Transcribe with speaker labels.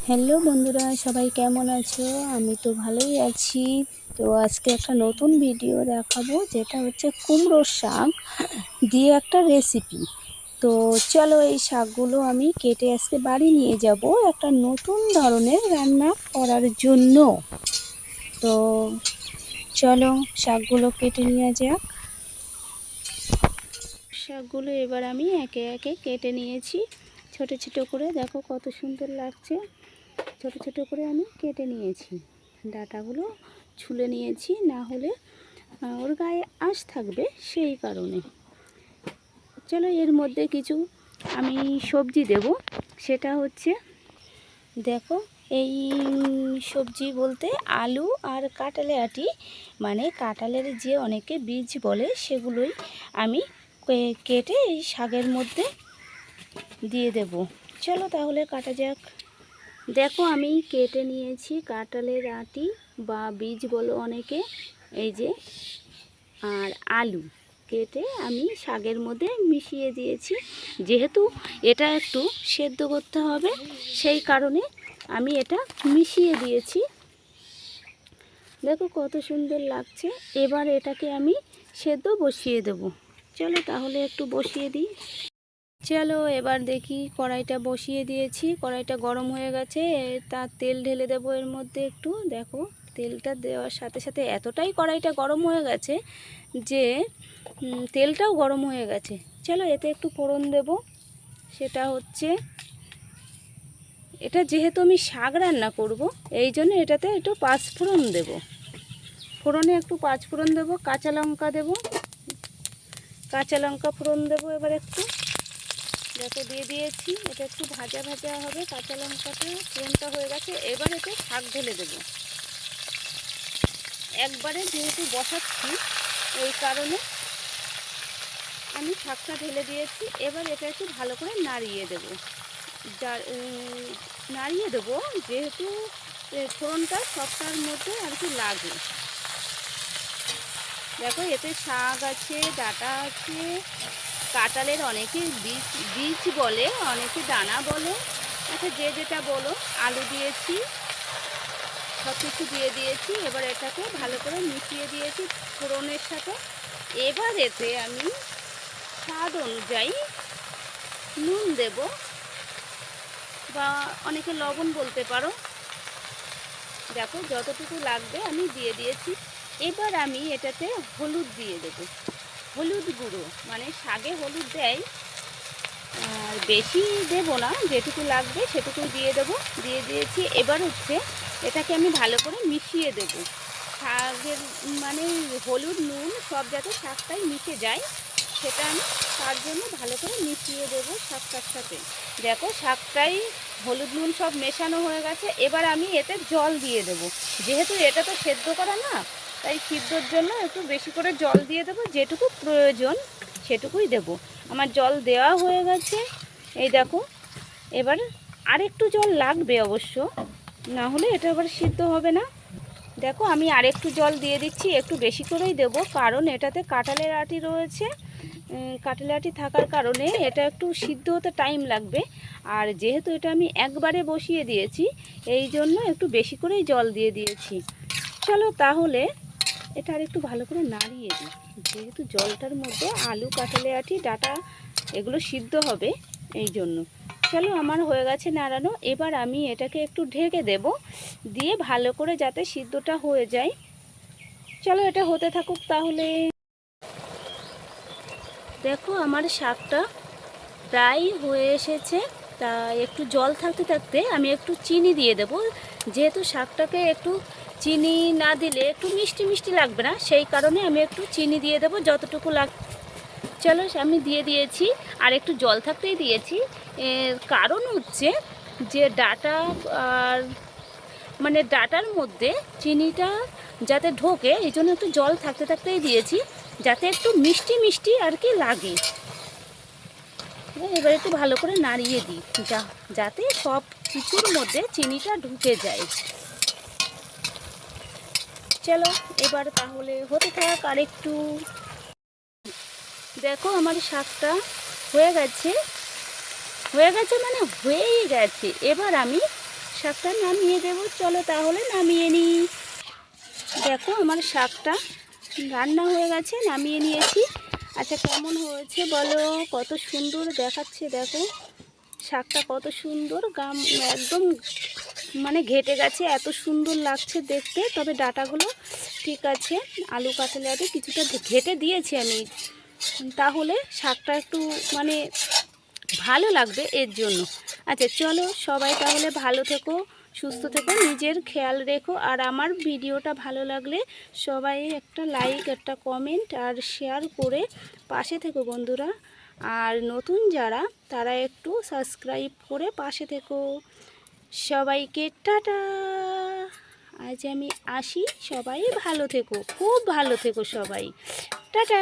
Speaker 1: Hello বন্ধুরা, সবাই কেমন আছো? আমি তো ভালোই আছি। তো আজকে একটা নতুন ভিডিও দেখাবো, যেটা হচ্ছে কুমড়োর শাক দিয়ে একটা রেসিপি। তো চলো, এই শাকগুলো আমি কেটে আজকে বাড়ি নিয়ে যাব একটা নতুন ধরনের রান্না করার জন্য। তো চলো, শাকগুলো কেটে নিয়ে যাক। শাকগুলো এবার আমি একে একে কেটে নিয়েছি ছোট ছোট করে। দেখো কত সুন্দর লাগছে। ছোট ছোট করে আমি কেটে নিয়েছি, ডাঁটাগুলো ছুলে নিয়েছি, না হলে ওর গায়ে আঁশ থাকবে, সেই কারণে। চলো, এর মধ্যে কিছু আমি সবজি দেব। সেটা হচ্ছে, দেখো, এই সবজি বলতে আলু আর কাঁঠালে আটি, মানে কাঁঠালের যে অনেকে বীজ বলে, সেগুলোই আমি কেটে এই শাকের মধ্যে দিয়ে দেব। চলো তাহলে কাটা যাক। দেখো, আমি কেটে নিয়েছি কাঁঠালের আটি বা বীজ বলো অনেকে, এই যে, আর আলু কেটে আমি শাকের মধ্যে মিশিয়ে দিয়েছি। যেহেতু এটা একটু সেদ্ধ করতে হবে, সেই কারণে আমি এটা মিশিয়ে দিয়েছি। দেখো কত সুন্দর লাগছে। এবার এটাকে আমি সেদ্ধ বসিয়ে দেব। চলো তাহলে একটু বসিয়ে দিই। চলো এবার দেখি, কড়াইটা বসিয়ে দিয়েছি, কড়াইটা গরম হয়ে গেছে। তার তেল ঢেলে দেবো এর মধ্যে একটু। দেখো, তেলটা দেওয়ার সাথে সাথে এতটাই কড়াইটা গরম হয়ে গেছে যে তেলটাও গরম হয়ে গেছে। চলো এতে একটু ফোড়ন দেব। সেটা হচ্ছে, এটা যেহেতু আমি শাক রান্না করব, এই জন্য এটাতে একটু পাঁচফোড়ন দেব। ফোড়নে একটু পাঁচফোড়ন দেব, কাঁচা লঙ্কা দেব, কাঁচা লঙ্কা ফোড়ন দেবো এবার একটু। দেখো দিয়ে দিয়েছি, এটা একটু ভাজা ভাজা হবে। কাঁচা লঙ্কাটা ফোড়নটা হয়ে গেছে। এবার এতে শাক ঢেলে দেবো একবারে, যেহেতু বসাচ্ছি এই কারণে আমি শাকটা ঢেলে দিয়েছি। এবার এটা একটু ভালো করে নাড়িয়ে দেবো। নাড়িয়ে দেবো, যেহেতু ফোড়নটা সবটার মধ্যে আর কি লাগে। দেখো, এতে শাক আছে, ডাঁটা আছে, কাঁঠালের অনেকে বীজ বীজ বলে, অনেকে দানা বলে, আচ্ছা যে যেটা বলো। আলু দিয়েছি, সব কিছু দিয়ে দিয়েছি। এবার এটাকে ভালো করে মিশিয়ে দিয়েছি ফোড়নের সাথে। এবার এতে আমি স্বাদ অনুযায়ী নুন দেব, বা অনেকে লবণ বলতে পারো। দেখো যতটুকু লাগবে আমি দিয়ে দিয়েছি। এবার আমি এটাতে হলুদ দিয়ে দেব, হলুদ গুঁড়ো, মানে শাকে হলুদ দেয়, আর বেশি দেব না, যেটুকু লাগবে সেটুকুই দিয়ে দেবো। দিয়ে দিয়েছি। এবার হচ্ছে এটাকে আমি ভালো করে মিশিয়ে দেব। শাকের মানে হলুদ নুন সব যাতে শাকটাই মিশে যায়, সেটা আমি তার জন্য ভালো করে মিশিয়ে দেব শাকটার সাথে। দেখো, শাকটাই হলুদ নুন সব মেশানো হয়ে গেছে। এবার আমি এতে জল দিয়ে দেব। যেহেতু এটা তো সেদ্ধ করা না, তাই সিদ্ধর জন্য একটু বেশি করে জল দিয়ে দেবো। যেটুকু প্রয়োজন সেটুকুই দেব। আমার জল দেওয়া হয়ে গেছে, এই দেখো। এবার আরেকটু জল লাগবে অবশ্য, না হলে এটা আবার সিদ্ধ হবে না। দেখো, আমি আরেকটু জল দিয়ে দিচ্ছি, একটু বেশি করেই দেব, কারণ এটাতে কাঁঠালের আটি রয়েছে। কাঁঠালের আটি থাকার কারণে এটা একটু সিদ্ধ হতে টাইম লাগবে। আর যেহেতু এটা আমি একবারে বসিয়ে দিয়েছি, এই জন্য একটু বেশি করেই জল দিয়ে দিয়েছি। চলো তাহলে এটা আর একটু ভালো করে নাড়িয়ে দিই, যেহেতু জলটার মধ্যে আলু, কাঁঠালের আটি, ডাঁটা এগুলো সিদ্ধ হবে, এই জন্য। চলো, আমার হয়ে গেছে নাড়ানো। এবার আমি এটাকে একটু ঢেকে দেব, দিয়ে ভালো করে যাতে সিদ্ধটা হয়ে যায়। চলো এটা হতে থাকুক তাহলে। দেখো, আমার শাকটা প্রায় হয়ে এসেছে। তা একটু জল থাকতে থাকতে আমি একটু চিনি দিয়ে দেব। যেহেতু শাকটাকে একটু চিনি না দিলে একটু মিষ্টি মিষ্টি লাগবে না, সেই কারণে আমি একটু চিনি দিয়ে দেবো যতটুকু চলো আমি দিয়ে দিয়েছি, আর একটু জল থাকতেই দিয়েছি। কারণ হচ্ছে যে ডাঁটা আর মানে ডাঁটার মধ্যে চিনিটা যাতে ঢোকে, এই জন্য একটু জল থাকতে থাকতেই দিয়েছি, যাতে একটু মিষ্টি মিষ্টি আর কি লাগে। এবার একটু ভালো করে নাড়িয়ে দিই, যাতে সব কিছুর মধ্যে চিনিটা ঢুকে যায়। চলো এবার তাহলে হতে থাক আর একটু। দেখো, আমার শাকটা হয়ে গেছে, মানে হয়েই গেছে। এবার আমি শাকটা নামিয়ে দেব। চলো তাহলে নামিয়ে নিই। দেখো আমার শাকটা রান্না হয়ে গেছে, নামিয়ে নিয়েছি। আচ্ছা কেমন হয়েছে বলো? কত সুন্দর দেখাচ্ছে, দেখো শাকটা কত সুন্দর, গাম একদম মানে ঘেটে গেছে, এত সুন্দর লাগছে দেখতে। তবে ডাঁটাগুলো ঠিক আছে, আলু কাতলাতে কিছুটা ঘেটে দিয়েছি আমি, তাহলে শাকটা একটু মানে ভালো লাগবে এর জন্য। আচ্ছা চলো সবাই তাহলে ভালো থেকো, সুস্থ থেকো, নিজের খেয়াল রেখো। আর আমার ভিডিওটা ভালো লাগলে সবাই একটা লাইক, একটা কমেন্ট আর শেয়ার করে পাশে থেকো বন্ধুরা। আর নতুন যারা তারা একটু সাবস্ক্রাইব করে পাশে থেকো। সবাইকে টাটা। আজ আমি আসি, সবাই ভালো থেকো, খুব ভালো থেকো সবাই। টাটা।